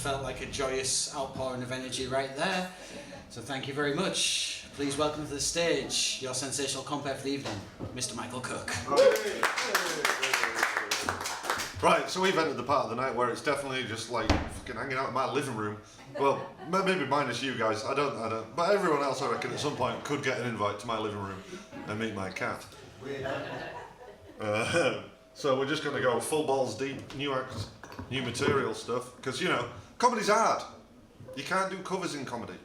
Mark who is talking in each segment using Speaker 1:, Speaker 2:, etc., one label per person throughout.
Speaker 1: felt like a joyous outpouring of energy right there. So thank you very much. Please welcome to the stage your sensational compere for the evening, Mr. Michael Cook.
Speaker 2: Right, so we've entered the part of the night where it's definitely just like fucking hanging out in my living room. Well, maybe minus you guys, I don't, but everyone else I reckon at some point could get an invite to my living room and meet my cat. So we're just going to go full balls deep, new acts, new material stuff, because you know, comedy's hard. You can't do covers in comedy.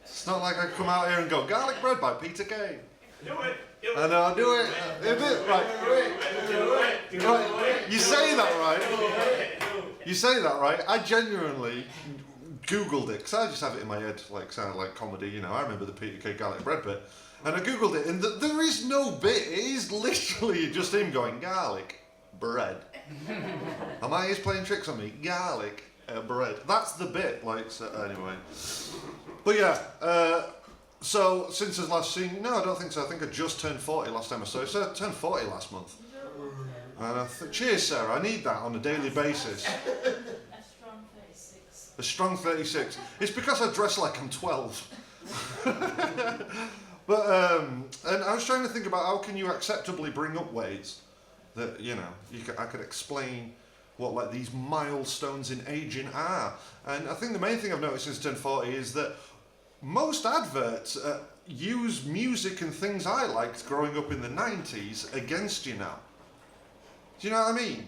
Speaker 2: It's not like I come out here and go, Garlic Bread by Peter Kay.
Speaker 3: Do it!
Speaker 2: And I'll do it. Right. You say that right. You say that right. I genuinely Googled it because I just have it in my head, like sound like comedy. You know, I remember the Peter Kay Garlic Bread bit, and I Googled it, and there is no bit. It is literally just him going garlic bread. Am I just playing tricks on me? Garlic bread. That's the bit. Like so, anyway. But yeah. So, since his last scene, no, I don't think so. I think I just turned 40 last time I saw it. So I turned 40 last month. And I thought, cheers, Sarah, I need that on a daily basis.
Speaker 4: A strong 36.
Speaker 2: A strong 36. It's because I dress like I'm 12. But, and I was trying to think about how can you acceptably bring up ways that, you know, I could explain what, like, these milestones in aging are. And I think the main thing I've noticed since I turned 40 is that most adverts use music and things I liked growing up in the 90s against you now. Do you know what I mean?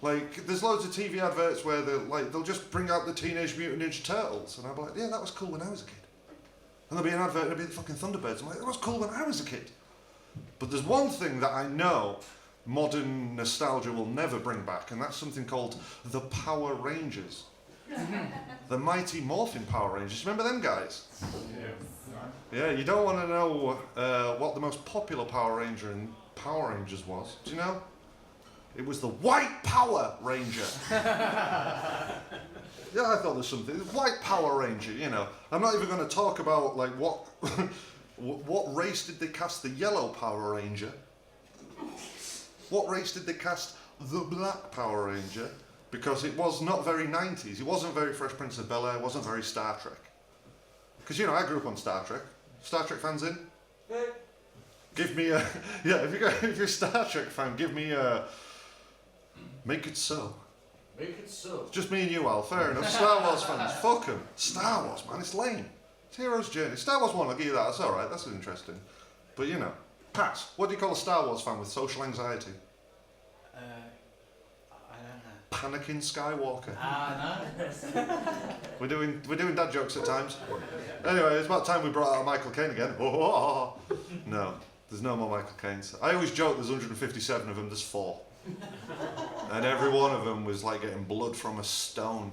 Speaker 2: Like, there's loads of TV adverts where they'll just bring out the Teenage Mutant Ninja Turtles, and I'll be like, yeah, that was cool when I was a kid. And there'll be an advert, and it'll be the fucking Thunderbirds. I'm like, that was cool when I was a kid. But there's one thing that I know modern nostalgia will never bring back, and that's something called the Power Rangers. The Mighty Morphin Power Rangers. Remember them guys? Yeah, you don't want to know what the most popular Power Ranger in Power Rangers was. Do you know? It was the White Power Ranger. Yeah, I thought there's something. White Power Ranger, you know. I'm not even going to talk about like what what race did they cast the Yellow Power Ranger? What race did they cast the Black Power Ranger? Because it was not very 90s. It wasn't very Fresh Prince of Bel-Air. It wasn't very Star Trek. Because, you know, I grew up on Star Trek. Star Trek fans in? Give me a... Yeah, if you're a Star Trek fan, give me a... Make it so.
Speaker 3: Make it so.
Speaker 2: Just me and you, Al. Fair enough. Star Wars fans, fuck them. Star Wars, man, it's lame. It's Hero's Journey. Star Wars 1, I'll give you that. That's alright. That's interesting. But, you know. Pat, what do you call a Star Wars fan with social anxiety? Anakin Skywalker.
Speaker 1: No.
Speaker 2: We're doing dad jokes at times. Anyway, it's about time we brought out Michael Caine again. No, there's no more Michael Caines. I always joke there's 157 of them, there's 4. And every one of them was like getting blood from a stone.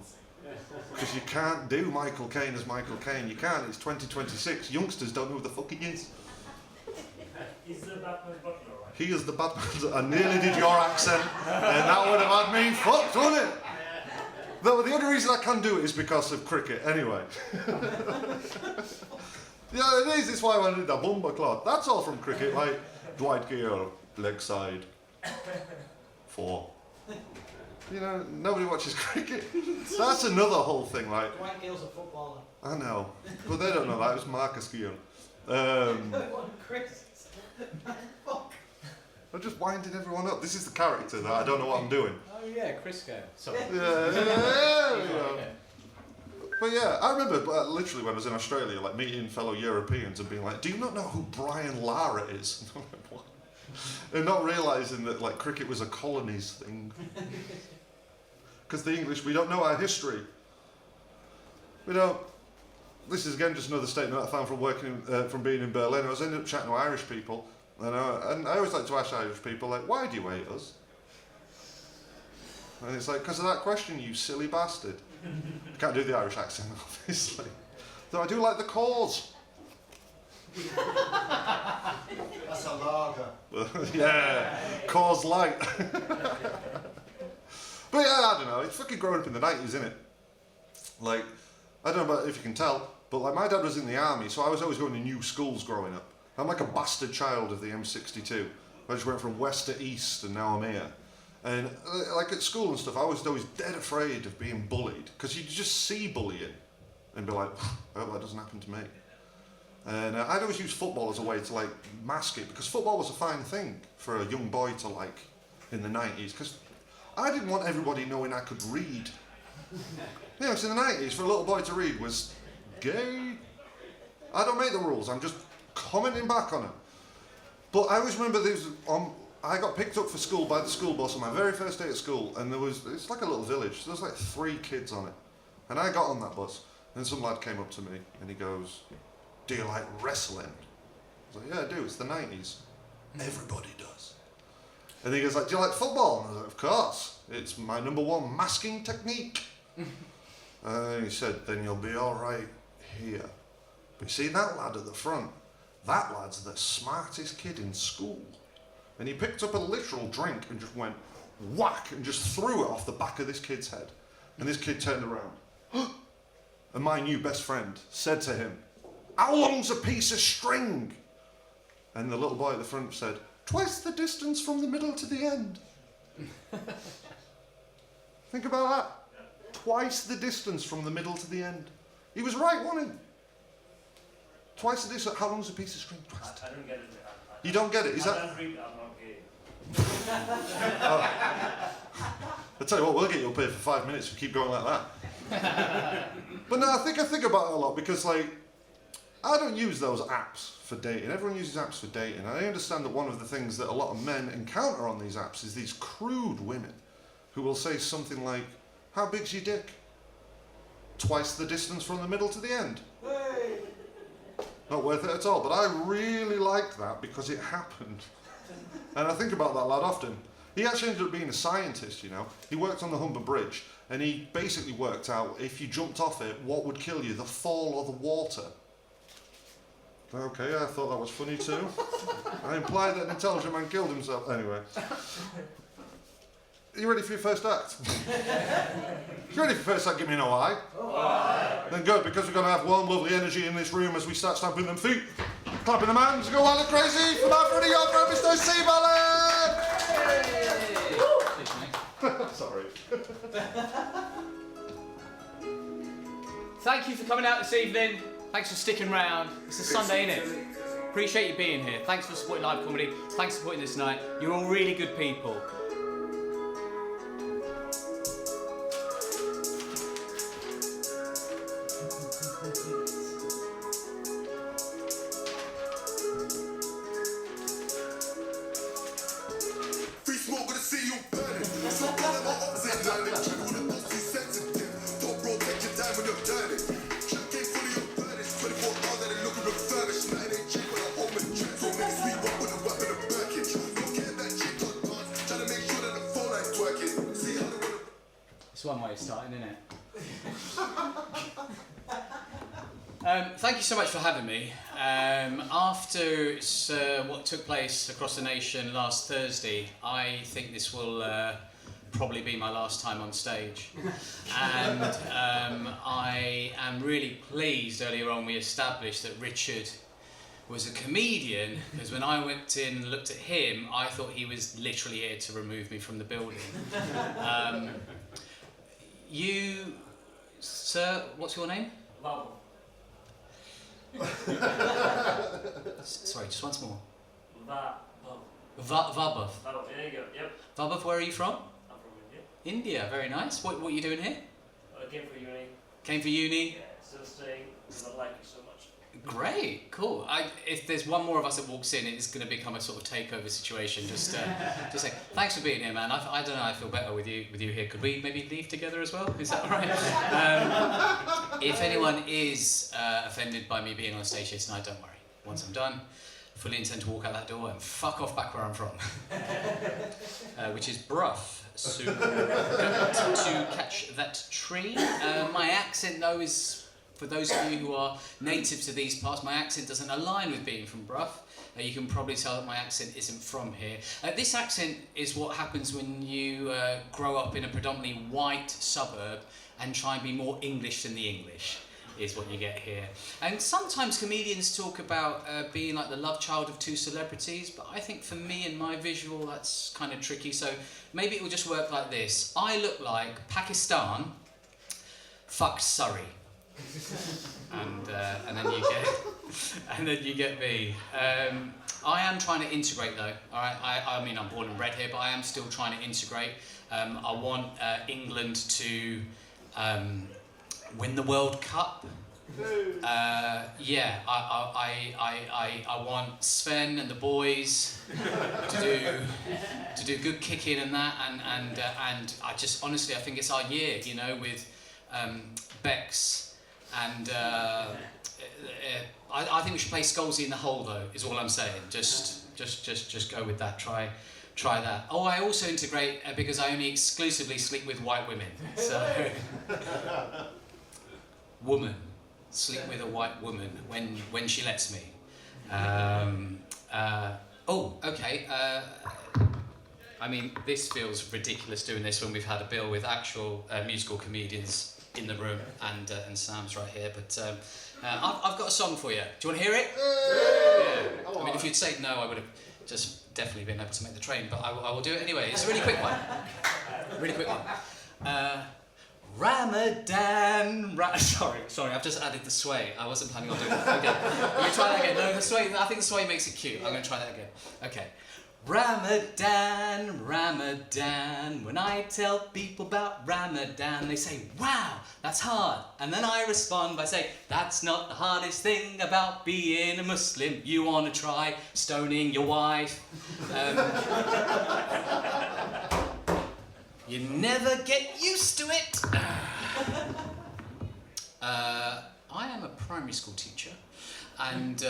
Speaker 2: Because you can't do Michael Caine as Michael Caine. You can't, it's 2026. Youngsters don't know who the fuck he is.
Speaker 3: He's the Batman butler, right?
Speaker 2: He is the Batman. I nearly did your accent, and that would have had me fucked, wouldn't it? The only reason I can do it is because of cricket, anyway. Yeah, it is. It's why I did that bumper cloth. That's all from cricket, like Dwight Gear, leg side, 4. You know, nobody watches cricket. That's another whole thing, like.
Speaker 1: Dwight Gale's a footballer.
Speaker 2: I know, but they don't know that. It was Marcus Gear.
Speaker 1: Chris. Fuck.
Speaker 2: I'm just winding everyone up. This is the character that I don't know what I'm doing.
Speaker 1: Oh yeah, Chris Gale. Sorry.
Speaker 2: Yeah. But yeah, I remember literally when I was in Australia, like meeting fellow Europeans and being like, "Do you not know who Brian Lara is?" And I'm like, "What?" And not realising that like cricket was a colonies thing. Because the English, we don't know our history. We don't. This is again just another statement I found from working from being in Berlin. I was ended up chatting to Irish people, and I always like to ask Irish people like, "Why do you hate us?" And it's like, "Because of that question, you silly bastard." I can't do the Irish accent, obviously. Though I do like the cause.
Speaker 5: That's a lager.
Speaker 2: Yeah, cause light. But yeah, I don't know. It's fucking growing up in the 90s, isn't it? Like, I don't know about if you can tell, but like my dad was in the army, so I was always going to new schools growing up. I'm like a bastard child of the M62. I just went from west to east, and now I'm here. And like at school and stuff, I was always dead afraid of being bullied because you just see bullying and be like, I hope that doesn't happen to me. And I'd always use football as a way to like mask it because football was a fine thing for a young boy to like in the 90s because I didn't want everybody knowing I could read. You know, so in the 90s for a little boy to read was gay. I don't make the rules, I'm just commenting back on it. But I always remember I got picked up for school by the school bus on my very first day at school, and it's like a little village, so there's like 3 kids on it. And I got on that bus, and some lad came up to me, and he goes, do you like wrestling? I was like, yeah, I do, it's the 90s. Everybody does. And he goes like, do you like football? And I was like, of course, it's my #1 masking technique. And he said, then you'll be all right here. But you see that lad at the front? That lad's the smartest kid in school. And he picked up a literal drink and just went whack and just threw it off the back of this kid's head. And this kid turned around. And my new best friend said to him, how long's a piece of string? And the little boy at the front said, twice the distance from the middle to the end. Think about that. Twice the distance from the middle to the end. He was right, wasn't he? Twice the distance. How long's a piece of string? Twice.
Speaker 3: I don't get it.
Speaker 2: You don't get it? Is that?
Speaker 3: I don't read, I'm not gay.
Speaker 2: I tell you what, we'll get you up here for 5 minutes if you keep going like that. But no, I think about it a lot because like, I don't use those apps for dating. Everyone uses apps for dating. And I understand that one of the things that a lot of men encounter on these apps is these crude women who will say something like, how big's your dick? Twice the distance from the middle to the end.
Speaker 5: Hey.
Speaker 2: Not worth it at all, but I really like that because it happened. And I think about that lad often. He actually ended up being a scientist, you know. He worked on the Humber Bridge, and he basically worked out if you jumped off it, what would kill you, the fall or the water? Okay, I thought that was funny too. I implied that an intelligent man killed himself. Anyway. Are you ready for your first act? You ready for your first act? Give me no eye.
Speaker 3: Aye.
Speaker 2: Then good, because we're going to have warm, lovely energy in this room as we start stamping them feet, clapping them hands, go wild and crazy. From our friend of your friend, Mr. Naseeb. Sorry.
Speaker 6: Thank you for coming out this evening. Thanks for sticking around. It's a Sunday, innit? Appreciate you being here. Thanks for supporting live comedy. Thanks for supporting this night. You're all really good people. It's one way of starting, isn't it? Thank you so much for having me. After what took place across the nation last Thursday, I think this will probably be my last time on stage. And I am really pleased earlier on we established that Richard was a comedian, because when I went in and looked at him, I thought he was literally here to remove me from the building. You, sir, what's your name?
Speaker 3: Vabo.
Speaker 6: Sorry, just once more.
Speaker 3: Vabo.
Speaker 6: Vabov.
Speaker 3: Oh, there you go. Yep.
Speaker 6: Vabov, where are you from?
Speaker 3: I'm from India.
Speaker 6: India, very nice. What are you doing here?
Speaker 3: I came for uni.
Speaker 6: Came for uni?
Speaker 3: Yeah, still staying because I like you so much.
Speaker 6: Great, cool. If there's one more of us that walks in, it's going to become a sort of takeover situation. Just say thanks for being here, man. I don't know. I feel better with you here. Could we maybe leave together as well? Is that all right? If anyone is offended by me being on stage here tonight, don't worry. Once I'm done, fully intend to walk out that door and fuck off back where I'm from, which is Bruff. So to catch that tree. My accent though is. For those of you who are native to these parts, my accent doesn't align with being from Bruff. You can probably tell that my accent isn't from here. This accent is what happens when you grow up in a predominantly white suburb and try and be more English than the English. is what you get here. And sometimes comedians talk about being like the love child of two celebrities, but I think for me and my visual that's kind of tricky, so maybe it will just work like this. I look like Pakistan fucked Surrey. And then you get me. I am trying to integrate though. All right, I mean I'm born and bred here, but I am still trying to integrate. I want England to win the World Cup. Yeah, I want Sven and the boys to do good kicking and that, and I just honestly I think it's our year, you know, with Bex and I think we should play Scalzi in the hole though. Is all I'm saying. Just go with that. Try that. Oh, I also integrate because I only exclusively sleep with white women. So, woman, sleep with a white woman when she lets me. Oh, okay. I mean, this feels ridiculous doing this when we've had a bill with actual musical comedians in the room, and Sam's right here. But I've got a song for you. Do you want to hear it? Yeah. I mean, if you'd said no, I would have just definitely been able to make the train. But I will do it anyway. It's a really quick one. Really quick one. Ramadan. Sorry, I've just added the sway. I wasn't planning on doing that. Okay, let me try that again. No, the sway. I think the sway makes it cute. I'm going to try that again. Okay. Ramadan, Ramadan. When I tell people about Ramadan, they say, "Wow, that's hard." And then I respond by saying, "That's not the hardest thing about being a Muslim. You want to try stoning your wife." You never get used to it. I am a primary school teacher, and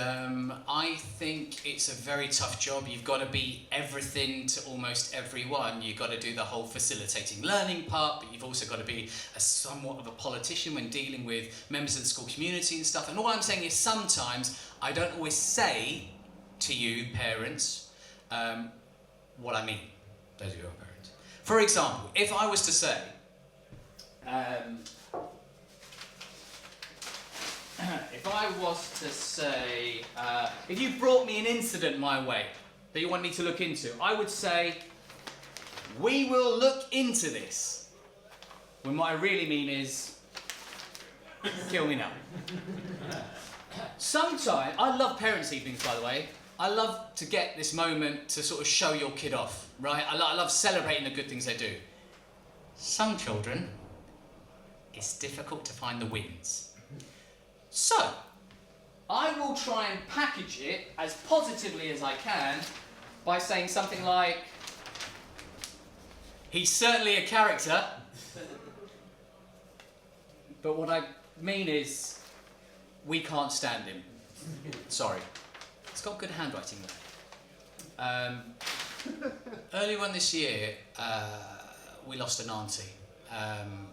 Speaker 6: I think it's a very tough job. You've got to be everything to almost everyone. You've got to do the whole facilitating learning part, but you've also got to be somewhat of a politician when dealing with members of the school community and stuff. And all I'm saying is sometimes I don't always say to you, parents, what I mean. Those of you who are parents. For example, if I was to say, if you brought me an incident my way that you want me to look into, I would say, we will look into this. When what I really mean is, kill me now. Sometimes, I love parents' evenings, by the way. I love to get this moment to sort of show your kid off, right? I love celebrating the good things they do. Some children, it's difficult to find the wins. So, I will try and package it as positively as I can by saying something like, he's certainly a character, but what I mean is, we can't stand him. Sorry. It's got good handwriting there. Earlier on this year, we lost an auntie. And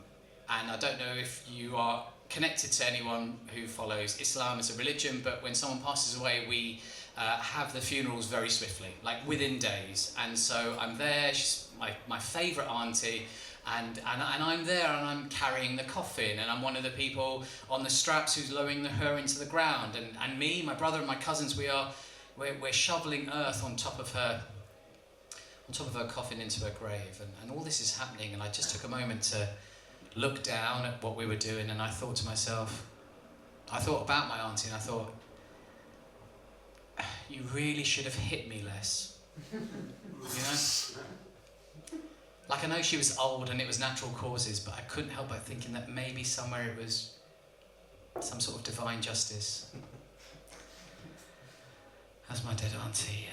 Speaker 6: I don't know if you are connected to anyone who follows Islam as a religion, but when someone passes away, we have the funerals very swiftly, like within days. And so I'm there, she's my favourite auntie, and I'm there and I'm carrying the coffin, and I'm one of the people on the straps who's lowering her into the ground, and me, my brother and my cousins, we're shoveling earth on top of her coffin into her grave, and all this is happening, and I just took a moment to look down at what we were doing, and I thought to myself, I thought about my auntie, and I thought, you really should have hit me less. You know? Like, I know she was old and it was natural causes, but I couldn't help but thinking that maybe somewhere it was some sort of divine justice. That's my dead auntie.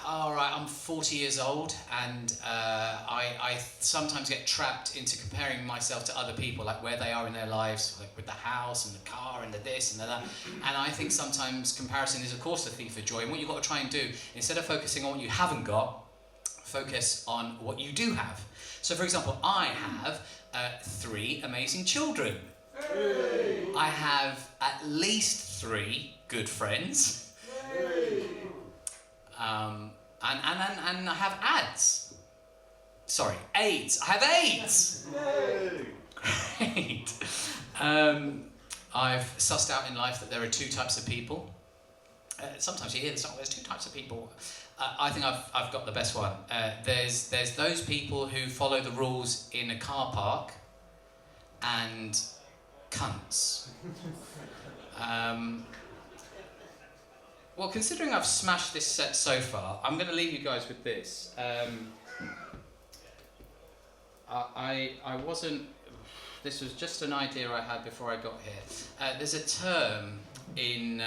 Speaker 6: Alright, I'm 40 years old, and I sometimes get trapped into comparing myself to other people, like where they are in their lives, like with the house and the car and the this and the that. And I think sometimes comparison is, of course, a thief of joy. And what you've got to try and do, instead of focusing on what you haven't got, focus on what you do have. So, for example, I have 3 amazing children. Hey. I have at least 3 good friends. Hey. And I have AIDS. I have AIDS. Hey. Great. I've sussed out in life that there are two types of people. Sometimes you hear this, there's two types of people. I think I've got the best one. There's those people who follow the rules in a car park and cunts. Well, considering I've smashed this set so far, I'm going to leave you guys with this. I wasn't... This was just an idea I had before I got here. There's a term in...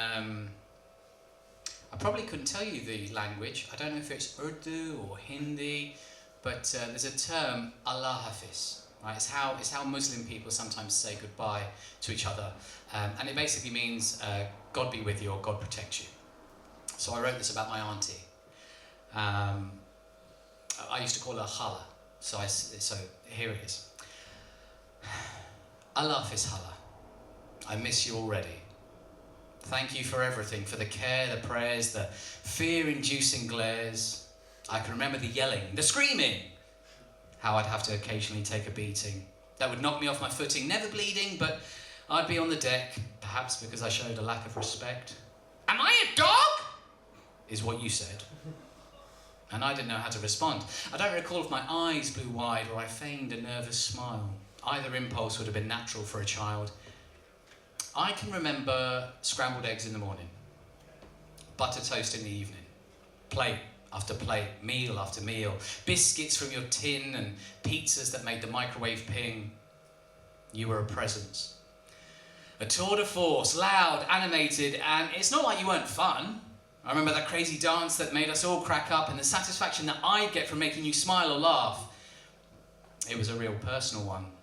Speaker 6: I probably couldn't tell you the language. I don't know if it's Urdu or Hindi, but there's a term, Allah Hafiz. Right? It's how Muslim people sometimes say goodbye to each other. And it basically means God be with you or God protect you. So I wrote this about my auntie. I used to call her Hala. So here it is. Allah Hafiz Hala. I miss you already. Thank you for everything, for the care, the prayers, the fear-inducing glares. I can remember the yelling, the screaming. How I'd have to occasionally take a beating. That would knock me off my footing, never bleeding, but I'd be on the deck, perhaps because I showed a lack of respect. Am I a dog? Is what you said. And I didn't know how to respond. I don't recall if my eyes blew wide or I feigned a nervous smile. Either impulse would have been natural for a child. I can remember scrambled eggs in the morning, butter toast in the evening, plate after plate, meal after meal, biscuits from your tin and pizzas that made the microwave ping. You were a presence. A tour de force, loud, animated, and it's not like you weren't fun. I remember that crazy dance that made us all crack up and the satisfaction that I get from making you smile or laugh. It was a real personal one.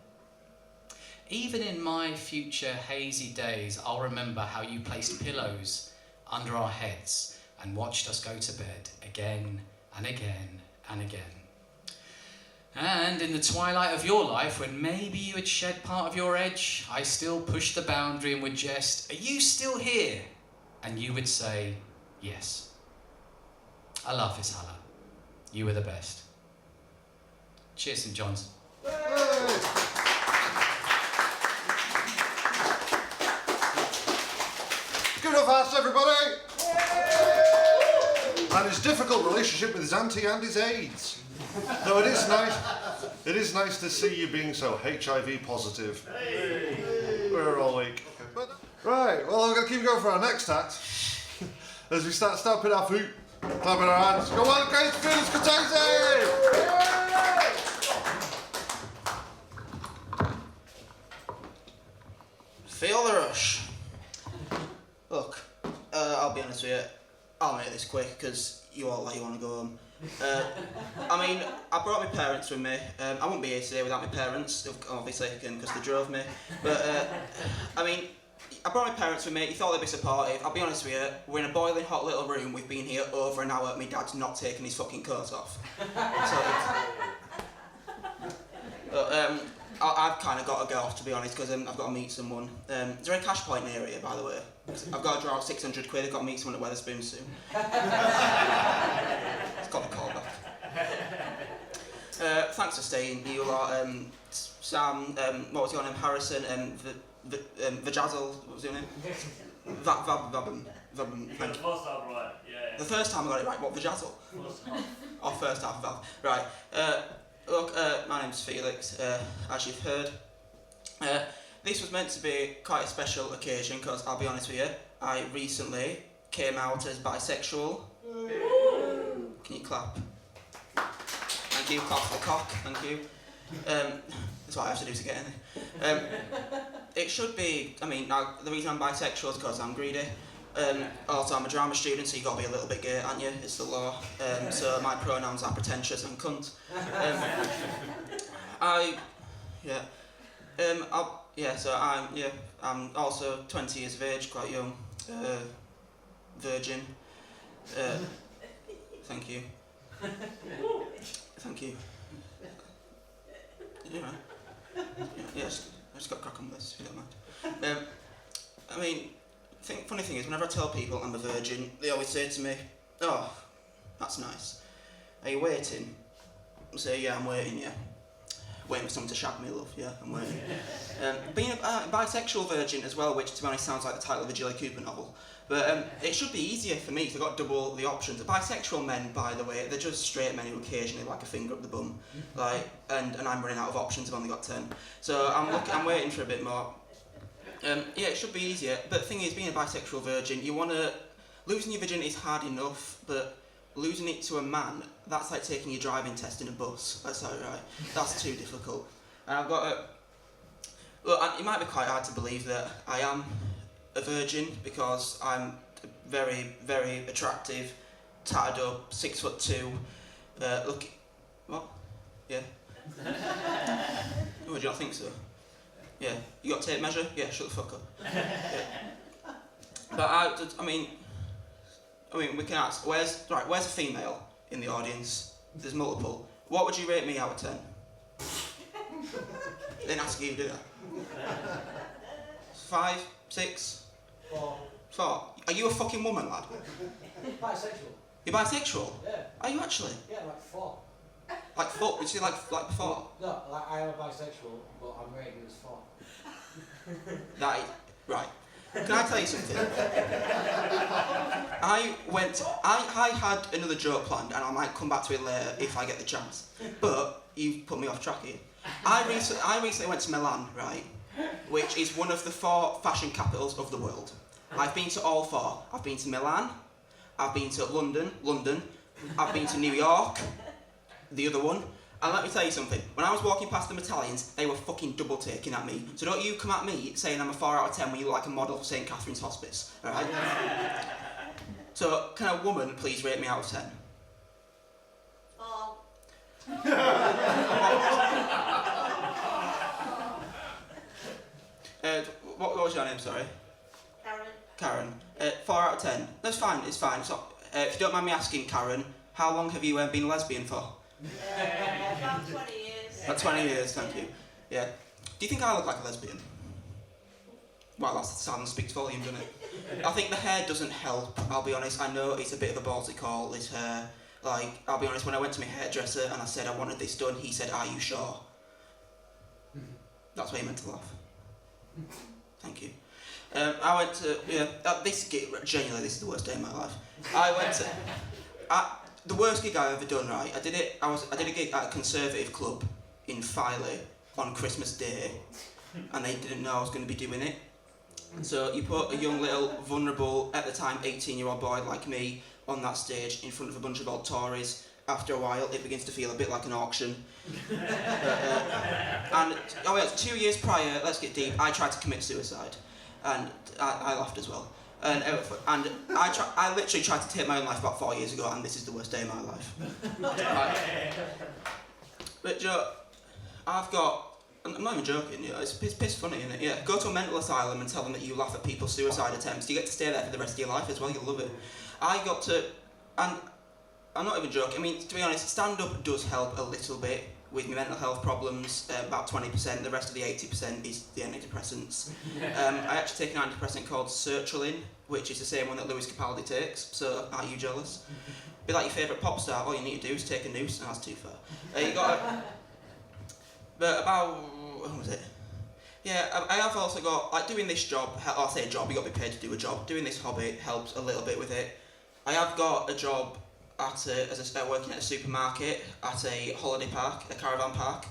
Speaker 6: Even in my future hazy days, I'll remember how you placed pillows under our heads and watched us go to bed again and again and again. And in the twilight of your life, when maybe you had shed part of your edge, I still pushed the boundary and would jest, "Are you still here?" And you would say, "Yes." Allah Hafiz Hala. You were the best. Cheers, St. John's.
Speaker 2: Give it up fast, everybody! And his difficult relationship with his auntie and his AIDS. Though it is nice to see you being so HIV positive. We're all weak. Right, well, I'm going to keep going for our next act. As we start stamping our feet, clapping our hands. Go on, guys, Felix, Cortese!
Speaker 7: Feel the rush. Look, I'll be honest with you, I'll make this quick because you all like you want to go home. I mean, I brought my parents with me. I wouldn't be here today without my parents, obviously, because they drove me. But, I mean, I brought my parents with me, you thought they'd be supportive. I'll be honest with you, we're in a boiling hot little room, we've been here over an hour, my dad's not taking his fucking coat off. I've kind of got to go off, to be honest, because I've got to meet someone. Is there a cash point near here, by the way? I've got to draw out 600 quid, I've got to meet someone at Wetherspoon soon. It's got to call back. Thanks for staying, you lot. Sam, what was your name? Harrison, Vajazzle, what was your name? Vabum.
Speaker 3: You got the first half right, yeah.
Speaker 7: The first time I got it right, what, Vajazzle?
Speaker 3: First half.
Speaker 7: Oh, first half, Val. Right. Look, my name's Felix, as you've heard. This was meant to be quite a special occasion because, I'll be honest with you, I recently came out as bisexual. Can you clap? Thank you, clap for the cock, thank you. That's what I have to do to get in there. It should be, I mean, now, the reason I'm bisexual is because I'm greedy. Also, I'm a drama student, so you've got to be a little bit gay, aren't you? It's the law. So my pronouns are pretentious and cunt. I'm also 20 years of age, quite young. Virgin. Thank you. Thank you. You know. Yeah, I just got to crack on with this, if you don't mind. I mean, funny thing is, whenever I tell people I'm a virgin, they always say to me, "Oh, that's nice. Are you waiting?" I say, "Yeah, I'm waiting, yeah." waiting for someone to shag me, love. Yeah, I'm waiting. Being a bisexual virgin as well, which to be honest sounds like the title of a Gilly Cooper novel. But it should be easier for me because I've got double the options. Bisexual men, by the way, they're just straight men who occasionally like a finger up the bum. Like, and I'm running out of options. I've only got 10. So I'm waiting for a bit more. Yeah, it should be easier. But the thing is, being a bisexual virgin, losing your virginity is hard enough, but losing it to a man, that's like taking your driving test in a bus. That's not right. That's too difficult. And I've got look, it might be quite hard to believe that I am a virgin because I'm very, very attractive, tatted up, 6'2". Look, what? Yeah. Oh, do you not think so? Yeah. You got tape measure? Yeah. Shut the fuck up. Yeah. But I mean, we can ask. Where's a female in the audience? There's multiple. What would you rate me out of 10? Didn't ask you, did I? 5, 6. 4. Are you a fucking woman, lad?
Speaker 5: Bisexual.
Speaker 7: You're bisexual?
Speaker 5: Yeah.
Speaker 7: Are you actually?
Speaker 5: Yeah, like 4.
Speaker 7: Like 4? Did you say like 4?
Speaker 5: No, like I am a bisexual, but I'm rated as 4.
Speaker 7: Right. Can I tell you something? I had another joke planned, and I might come back to it later if I get the chance. But you've put me off track here. I recently went to Milan, right? Which is one of the 4 fashion capitals of the world. I've been to all 4. I've been to Milan, I've been to London, I've been to New York, the other one. And let me tell you something, when I was walking past them Italians, they were fucking double taking at me. So don't you come at me saying I'm a 4 out of 10 when you look like a model for St. Catherine's Hospice, alright? So, can a woman please rate me out of 10? What was your name, sorry? Karen. 4 out of 10. That's fine, it's fine. So, if you don't mind me asking, Karen, how long have you been a lesbian for?
Speaker 4: About 20 years.
Speaker 7: About 20 years, thank you. Yeah. Do you think I look like a lesbian? Well, that sound speaks volume, doesn't it? I think the hair doesn't help, I'll be honest. I know it's a bit of a ballsy call, this hair. Like, I'll be honest, when I went to my hairdresser and I said I wanted this done, he said, "Are you sure?" That's why he meant to laugh. Thank you. I went to, genuinely, this is the worst day of my life. The worst gig I've ever done, right? I did a gig at a conservative club in Filey on Christmas Day, and they didn't know I was going to be doing it. So you put a young little vulnerable, at the time 18-year-old boy like me on that stage in front of a bunch of old Tories. After a while, it begins to feel a bit like an auction. And 2 years prior, let's get deep, I tried to commit suicide, and I laughed as well. And I literally tried to take my own life about 4 years ago, and this is the worst day of my life. Right. But Joe, I'm not even joking, it's piss funny, isn't it? Yeah, go to a mental asylum and tell them that you laugh at people's suicide attempts. You get to stay there for the rest of your life as well, you'll love it. And I'm not even joking, I mean, to be honest, stand-up does help a little bit with my mental health problems, about 20%, the rest of the 80% is the antidepressants. I actually take an antidepressant called sertraline, which is the same one that Lewis Capaldi takes, so are you jealous? Be like your favourite pop star, all you need to do is take a noose, and that's too far. But about, what was it? Yeah, I have also got, like doing this job, I say job, you got to be paid to do a job, doing this hobby helps a little bit with it. I have got a job working at a supermarket, at a holiday park, a caravan park.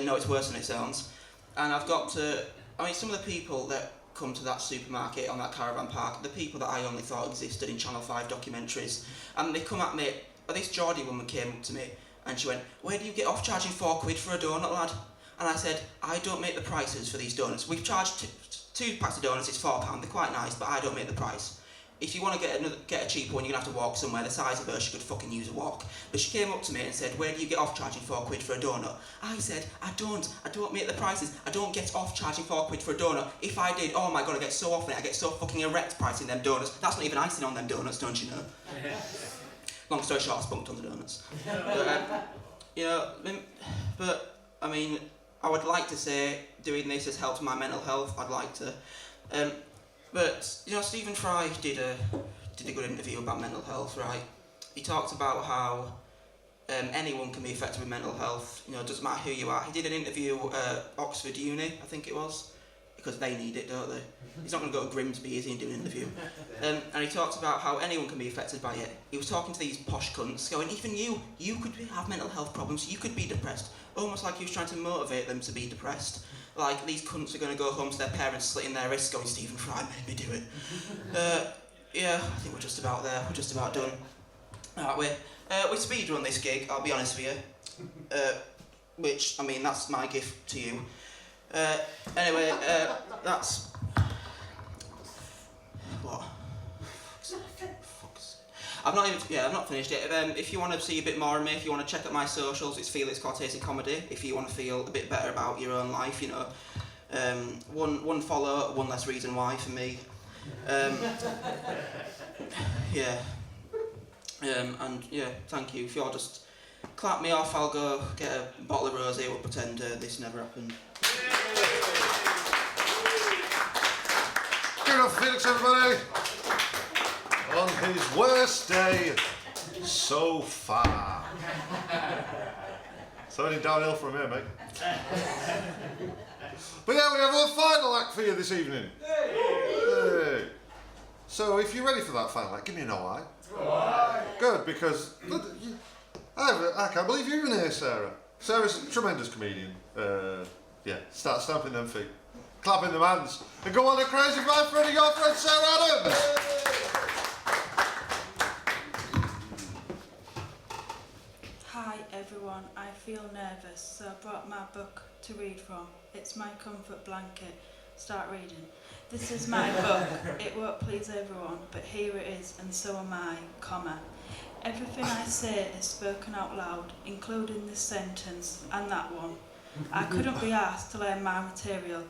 Speaker 7: No, it's worse than it sounds. And I've got some of the people that come to that supermarket on that caravan park, the people that I only thought existed in Channel 5 documentaries. And they come at me, this Geordie woman came up to me and she went, "Where do you get off charging £4 for a donut, lad?" And I said, "I don't make the prices for these donuts. We've charged 2 packs of donuts, it's £4, they're quite nice, but I don't make the price. If you want to get a cheaper one, you're going to have to walk somewhere the size of her, she could fucking use a walk." But she came up to me and said, "Where do you get off charging £4 for a donut?" I said, I don't make the prices. I don't get off charging £4 for a donut. If I did, oh my god, I get so off on it, I get so fucking erect pricing them donuts. That's not even icing on them donuts, don't you know? Long story short, I spunked on the donuts. But I mean, I would like to say doing this has helped my mental health. I'd like to. But Stephen Fry did a good interview about mental health, right? He talked about how anyone can be affected with mental health. You know, it doesn't matter who you are. He did an interview at Oxford Uni, I think it was, because they need it, don't they? He's not going to go to Grimsby, is he, and do an interview? And he talked about how anyone can be affected by it. He was talking to these posh cunts, going, even you could have mental health problems, you could be depressed. Almost like he was trying to motivate them to be depressed. Like, these cunts are going to go home to their parents slitting their wrists going, Stephen Fry made me do it. Yeah, I think we're just about there. We're just about done. Aren't we? We speedrun this gig, I'll be honest with you. Which, I mean, that's my gift to you. Anyway, that's... What? I've not finished it. If you want to see a bit more of me, if you want to check out my socials, it's Felix Cortese Comedy. If you want to feel a bit better about your own life, you know, one follow, one less reason why for me. Yeah. And yeah, thank you. If you'll just clap me off, I'll go get a bottle of rosé. We'll pretend this never happened.
Speaker 2: Give it up for Felix, everybody! On his worst day so far. So only downhill from here, mate. But yeah, we have our final act for you this evening. Hey. So if you're ready for that final act, give me an eye. Good, because I can't believe you're even here, Sarah. Sarah's a tremendous comedian. Yeah, start stamping them feet, clapping them hands, and go on a crazy ride for your friend Sarah Adams.
Speaker 4: Hi everyone, I feel nervous, so I brought my book to read from. It's my comfort blanket. Start reading. This is my book. It won't please everyone, but here it is, and so am I, comma. Everything I say is spoken out loud, including this sentence and that one. I couldn't be asked to learn my material.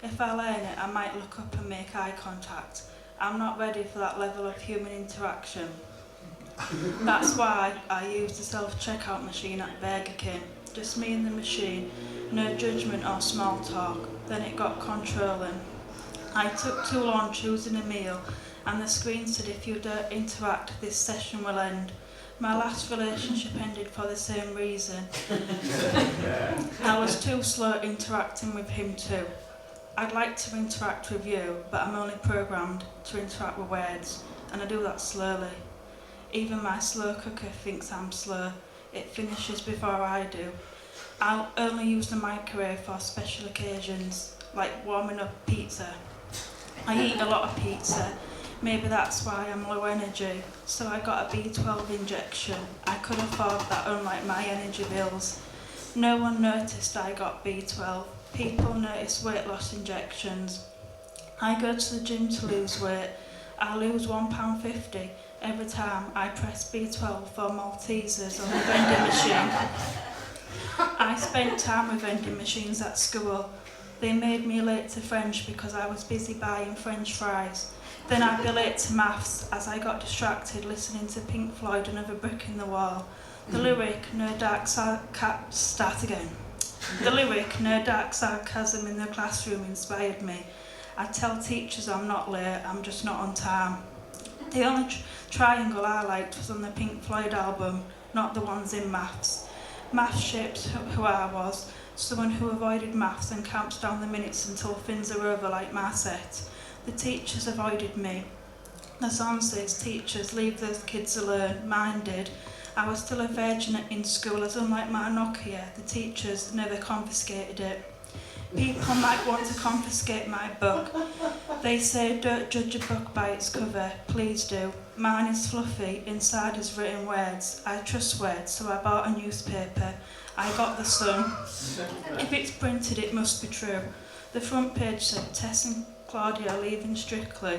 Speaker 4: If I learn it, I might look up and make eye contact. I'm not ready for that level of human interaction. That's why I used the self-checkout machine at Burger King. Just me and the machine, no judgment or small talk. Then it got controlling. I took too long choosing a meal, and the screen said if you don't interact, this session will end. My last relationship ended for the same reason. I was too slow interacting with him too. I'd like to interact with you, but I'm only programmed to interact with words, and I do that slowly. Even my slow cooker thinks I'm slow. It finishes before I do. I'll only use the microwave for special occasions, like warming up pizza. I eat a lot of pizza. Maybe that's why I'm low energy. So I got a B12 injection. I could afford that, unlike my energy bills. No one noticed I got B12. People notice weight loss injections. I go to the gym to lose weight. I lose £1.50 every time I press B12 for Maltesers on the vending machine. I spent time with vending machines at school. They made me late to French because I was busy buying French fries. Then I'd be late to maths as I got distracted listening to Pink Floyd, Another Brick in the Wall. The lyric, no dark sarcasm in the classroom inspired me. I tell teachers I'm not late, I'm just not on time. The only triangle I liked was on the Pink Floyd album, not the ones in maths. Maths shaped who I was, someone who avoided maths and counts down the minutes until things are over like my set. The teachers avoided me. The song says, teachers, leave those kids alone. Mine did. I was still a virgin in school, as unlike my Nokia, the teachers never confiscated it. People might want to confiscate my book. They say don't judge a book by its cover, please do. Mine is fluffy, inside is written words. I trust words, so I bought a newspaper. I got the Sun. If it's printed, it must be true. The front page said Tess and Claudia leaving Strictly.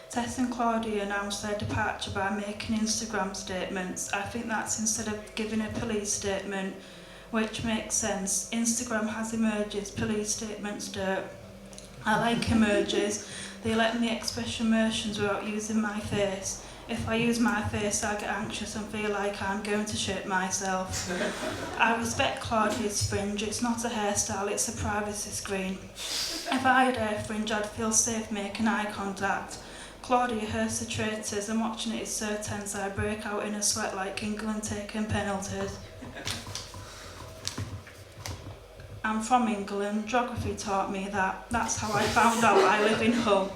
Speaker 4: Tess and Claudia announced their departure by making Instagram statements. I think that's instead of giving a police statement, which makes sense. Instagram has emojis, police statements don't. I like emojis. They let me express emotions without using my face. If I use my face, I get anxious and feel like I'm going to shit myself. I respect Claudia's fringe. It's not a hairstyle, it's a privacy screen. If I had hair fringe, I'd feel safe making eye contact. Claudia hears the traitors and watching it is so tense I break out in a sweat like England taking penalties. I'm from England, geography taught me that. That's how I found out I live in Hull.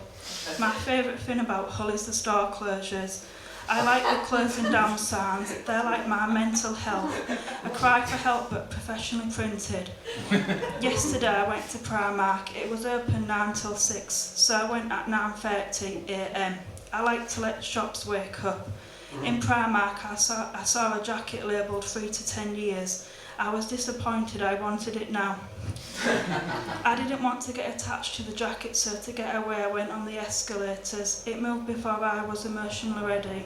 Speaker 4: My favourite thing about Hull is the store closures. I like the closing down signs, they're like my mental health. A cry for help but professionally printed. Yesterday I went to Primark, it was open 9 till 6, so I went at 9:30 AM. I like to let shops wake up. In Primark I saw a jacket labelled 3 to 10 years. I was disappointed, I wanted it now. I didn't want to get attached to the jacket, so to get away I went on the escalators. It moved before I was emotionally ready.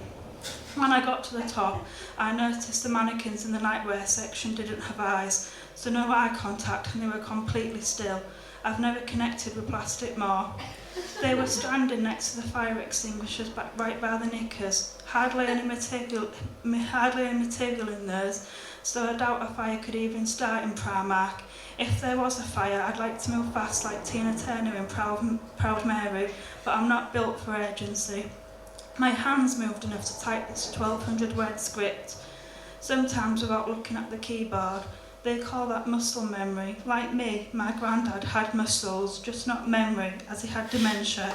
Speaker 4: When I got to the top, I noticed the mannequins in the nightwear section didn't have eyes, so no eye contact and they were completely still. I've never connected with plastic more. They were standing next to the fire extinguishers right by the knickers. Hardly any material in theirs, so I doubt a fire could even start in Primark. If there was a fire, I'd like to move fast like Tina Turner in Proud Mary, but I'm not built for urgency. My hands moved enough to type this 1200 word script, sometimes without looking at the keyboard. They call that muscle memory. Like me, my granddad had muscles, just not memory, as he had dementia.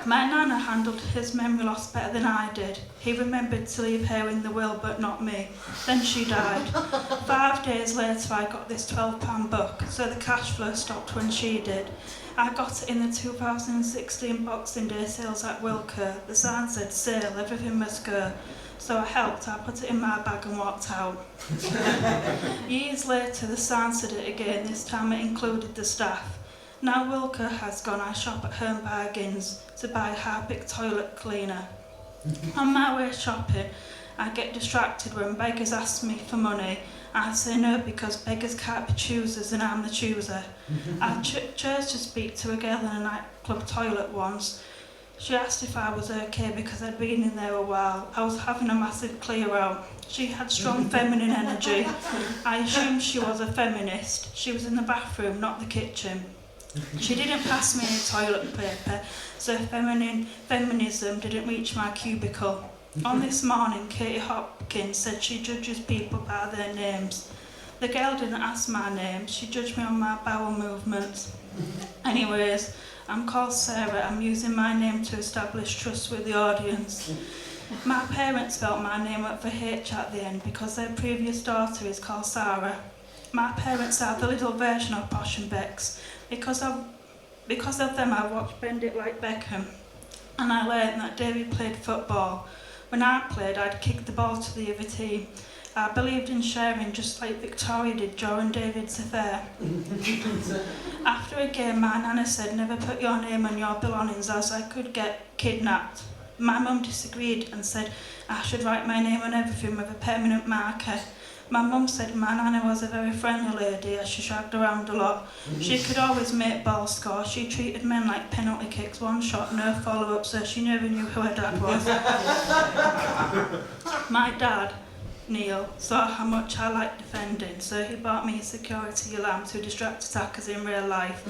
Speaker 4: My nana handled his memory loss better than I did. He remembered to leave her in the will, but not me. Then she died. 5 days later, I got this £12 book, so the cash flow stopped when she did. I got it in the 2016 Boxing Day sales at Wilko. The sign said sale, everything must go. So I helped, I put it in my bag and walked out. Years later, the sign said it again, this time it included the staff. Now Wilko has gone, I shop at Home Bargains to buy a Harpic toilet cleaner. On my way shopping, I get distracted when beggars ask me for money. I say no because beggars can't be choosers and I'm the chooser. I chose to speak to a girl in a nightclub toilet once. She asked if I was okay because I'd been in there a while. I was having a massive clear out. She had strong feminine energy. I assumed she was a feminist. She was in the bathroom, not the kitchen. She didn't pass me any toilet paper, so feminism didn't reach my cubicle. On this morning, Katie Hopkins said she judges people by their names. The girl didn't ask my name, she judged me on my bowel movements. Anyways, I'm called Sarah, I'm using my name to establish trust with the audience. My parents spelt my name with a H at the end because their previous daughter is called Sarah. My parents are the little version of Posh and Becks. Because of them I watched Bend It Like Beckham, and I learned that David played football. When I played, I'd kick the ball to the other team. I believed in sharing just like Victoria did during David's affair. After a game, my nana said never put your name on your belongings as I could get kidnapped. My mum disagreed and said I should write my name on everything with a permanent marker. My mum said my nana was a very friendly lady as she shagged around a lot. She could always make ball score. She treated men like penalty kicks, one shot, no follow-up, so she never knew who her dad was. My dad, Neil, saw how much I liked defending, so he bought me a security alarm to distract attackers in real life.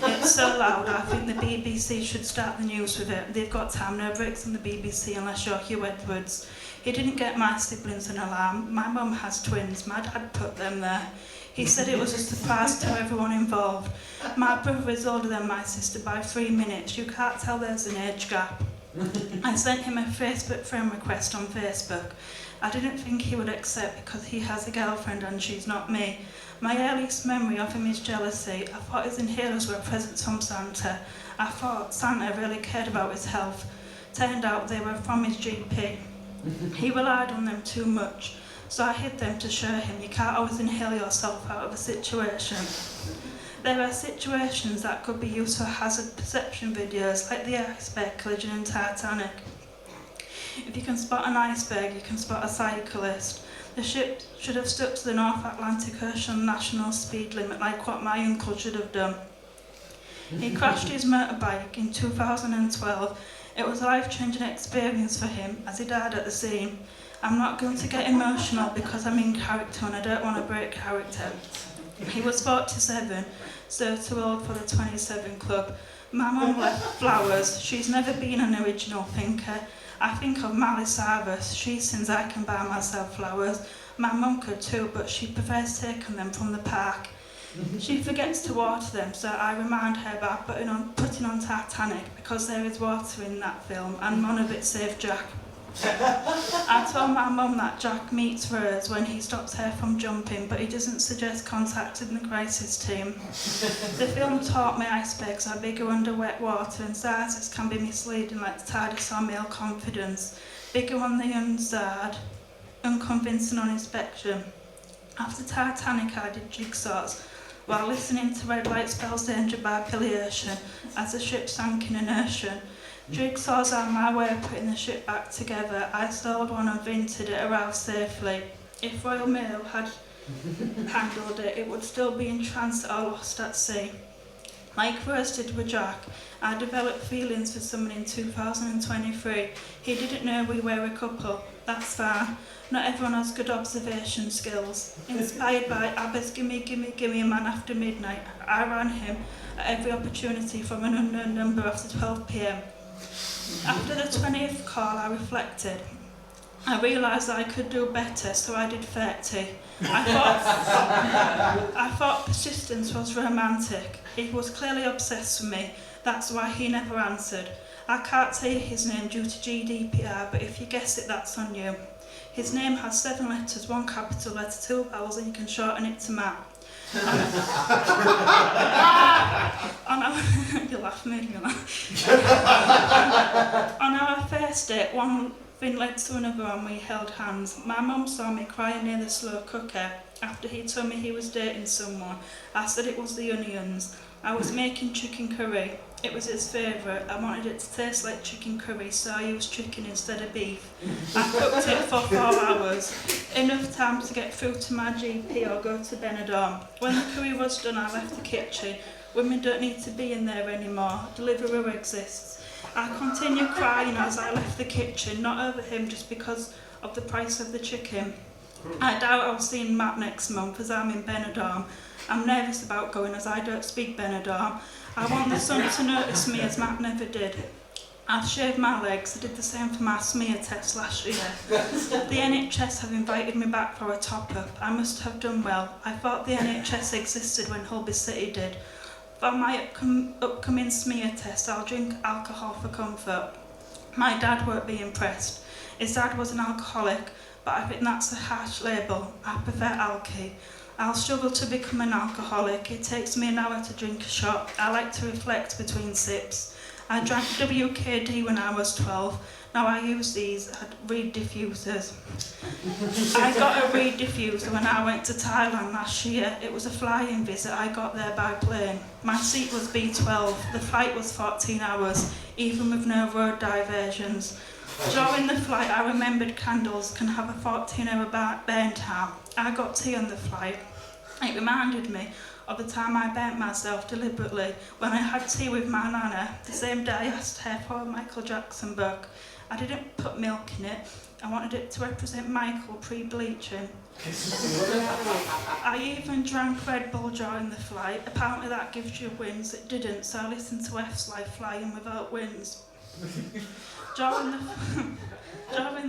Speaker 4: It's so loud, I think the BBC should start the news with it. They've got time, no breaks on the BBC unless you're Hugh Edwards. He didn't get my siblings an alarm. My mum has twins. My dad put them there. He said it was a surprise to everyone involved. My brother is older than my sister by 3 minutes. You can't tell there's an age gap. I sent him a Facebook friend request on Facebook. I didn't think he would accept because he has a girlfriend and she's not me. My earliest memory of him is jealousy. I thought his inhalers were presents from Santa. I thought Santa really cared about his health. Turned out they were from his GP. He relied on them too much, so I hid them to show him you can't always inhale yourself out of a situation. There are situations that could be used for hazard perception videos, like the iceberg collision in Titanic. If you can spot an iceberg, you can spot a cyclist. The ship should have stuck to the North Atlantic Ocean national speed limit, like what my uncle should have done. He crashed his motorbike in 2012. It was a life-changing experience for him, as he died at the scene. I'm not going to get emotional because I'm in character and I don't want to break character. He was 47, so too old for the 27 club. My mum left flowers. She's never been an original thinker. I think of Malick. She sings I can buy myself flowers. My mum could too, but she prefers taking them from the park. She forgets to water them, so I remind her by putting on Titanic, because there is water in that film and none of it saved Jack. I told my mum that Jack meets Rose when he stops her from jumping, but he doesn't suggest contacting the crisis team. The film taught me icebergs are bigger under wet water and sizes can be misleading like TARDIS or male confidence. Bigger on the inside, unconvincing on inspection. After Titanic I did jigsaws, while listening to Red Light Spells Danger by Billy Ocean as the ship sank in an ocean. Jigsaws are my way of putting the ship back together. I sold one and vented it around safely. If Royal Mail had handled it, it would still be in transit or lost at sea. Like Rose did with Jack, I developed feelings for someone in 2023. He didn't know we were a couple. That's fine. Not everyone has good observation skills. Inspired by ABBA's Gimme Gimme Gimme Man After Midnight, I ran him at every opportunity from an unknown number after 12 p.m. After the 20th call, I reflected. I realised I could do better, so I did 30. I thought persistence was romantic. He was clearly obsessed with me. That's why he never answered. I can't say his name due to GDPR, but if you guess it, that's on you. His name has 7 letters, 1 capital letter, 2 vowels, and you can shorten it to Matt. You laugh, made me laugh. On our first date, one thing led to another and we held hands. My mum saw me crying near the slow cooker. After he told me he was dating someone, I said it was the onions. I was making chicken curry. It was his favourite. I wanted it to taste like chicken curry, so I used chicken instead of beef. I cooked it for 4 hours. Enough time to get through to my GP or go to Benidorm. When the curry was done, I left the kitchen. Women don't need to be in there anymore. Deliveroo exists. I continued crying as I left the kitchen, not over him, just because of the price of the chicken. I doubt I'll see Matt next month as I'm in Benidorm. I'm nervous about going as I don't speak Benidorm. I want the sun to notice me as Matt never did. I've shaved my legs. I did the same for my smear test last year. The NHS have invited me back for a top-up. I must have done well. I thought the NHS existed when Holby City did. For my upcoming smear test, I'll drink alcohol for comfort. My dad won't be impressed. His dad was an alcoholic, but I think that's a harsh label. I prefer alky. I'll struggle to become an alcoholic. It takes me an hour to drink a shot. I like to reflect between sips. I drank WKD when I was 12. Now I use these reed diffusers. I got a reed diffuser when I went to Thailand last year. It was a flying visit. I got there by plane. My seat was B12. The flight was 14 hours, even with no road diversions. During the flight, I remembered candles can have a 14-hour burn time. I got tea on the flight. It reminded me of the time I burnt myself deliberately when I had tea with my nana. The same day I asked her for a Michael Jackson book. I didn't put milk in it. I wanted it to represent Michael pre-bleaching. I even drank Red Bull during the flight. Apparently that gives you wings. It didn't, so I listened to F's like Flying Without Wings. During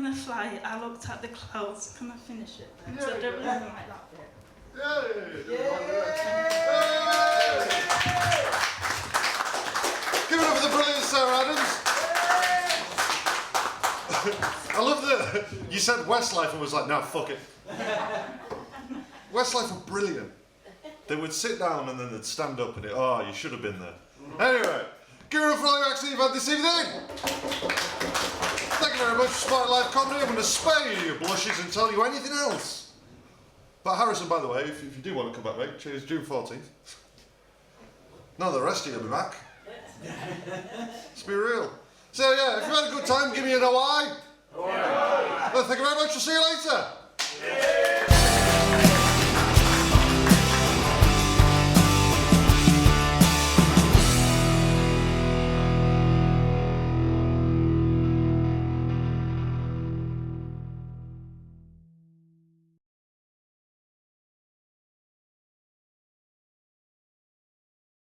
Speaker 4: the flight, I looked at the clouds. Can I finish it? So I don't really like that bit.
Speaker 2: Give it up for the brilliant Sarah Adams. I love that you said Westlife and was like, no, fuck it. Westlife were brilliant. They would sit down and then they'd stand up and you should have been there. Anyway, give it up for all your acts you've had this evening. Thank you very much for Smart Live Comedy. I'm going to spare you your blushes and tell you anything else. But Harrison, by the way, if you do want to come back, mate, cheers, June 14th. None of the rest of you will be back. Let's be real. So yeah, if you had a good time, give me an OI. Well, thank you very much. I'll see you later.